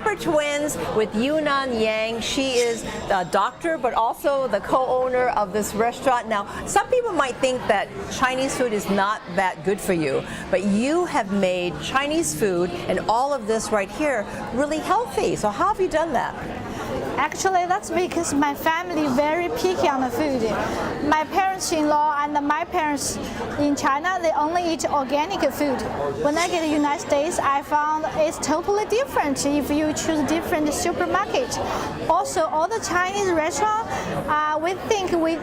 Pepper Twins with Yunnan Yang. She is a doctor, but also the co-owner of this restaurant. Now, some people might think that Chinese food is not that good for you, but you have made Chinese food and all of this right here really healthy. So how have you done that? Actually, that's because my family very picky on the food. My parents-in-law and my parents in China, they only eat organic food. When I get to the United States, I found it's totally different if you choose different supermarket. Also, all the Chinese restaurants, we think we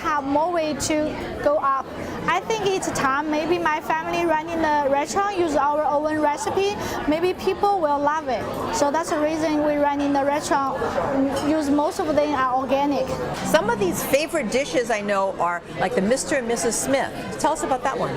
have more way to go up. I think it's time maybe my family running the restaurant use our own recipe. Maybe people will love it. So that's the reason we run in the restaurant. Use most of them are organic. Some of these favorite dishes I know are like the Mr. and Mrs. Smith. Tell us about that one.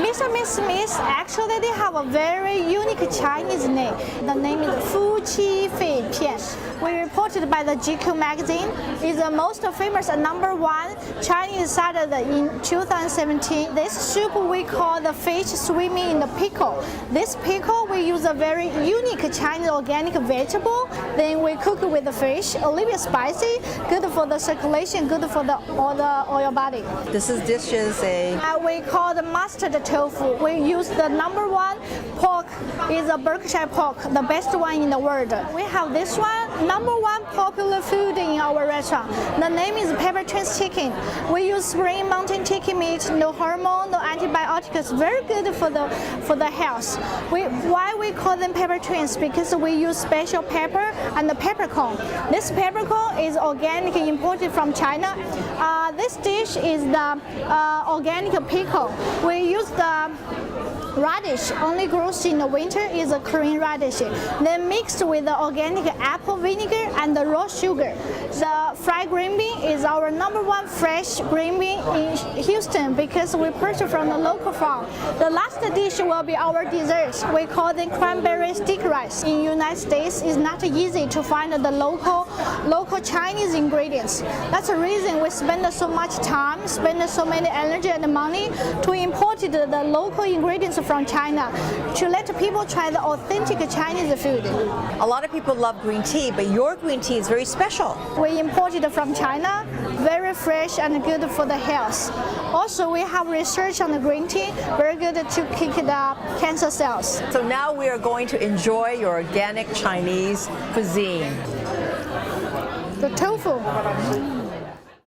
Mr. and Mrs. Smith, actually they have a very unique Chinese name. The name is Fu Qi Fei Pian. We reported by the GQ magazine. It's the most famous #1 Chinese salad in 2017. This soup we call the fish swimming in the pickle. This pickle we use a very unique Chinese organic vegetable. Then we cook it with the fish, a little bit spicy, good for the circulation, good for all the oil body. This dish is we call the mustard tofu. We use the #1 pork is a Berkshire pork, the best one in the world. We have this one, #1 popular food in our restaurant. The name is Pepper Twins chicken. We use Spring Mountain chicken meat, no hormone, no antibiotics, very good for the health. Why we call them Pepper Twins? Because we use special pepper and the peppercorn. This peppercorn is organic, imported from China. This dish is the organic pickle. We use the radish only grows in the winter is a Korean radish. Then mixed with the organic apple vinegar and the raw sugar. The fried green bean is our #1 fresh green bean in Houston because we purchased from the local farm. The last dish will be our dessert. We call them cranberry stick rice. In United States, it's not easy to find the local Chinese ingredients. That's the reason we spend so much time, spend so many energy and money to import the local ingredients from China to let people try the authentic Chinese food. A lot of people love green tea, but your green tea is very special. We imported it from China, very fresh and good for the health. Also, we have research on the green tea, very good to kick the cancer cells. So now we are going to enjoy your organic Chinese cuisine. The tofu.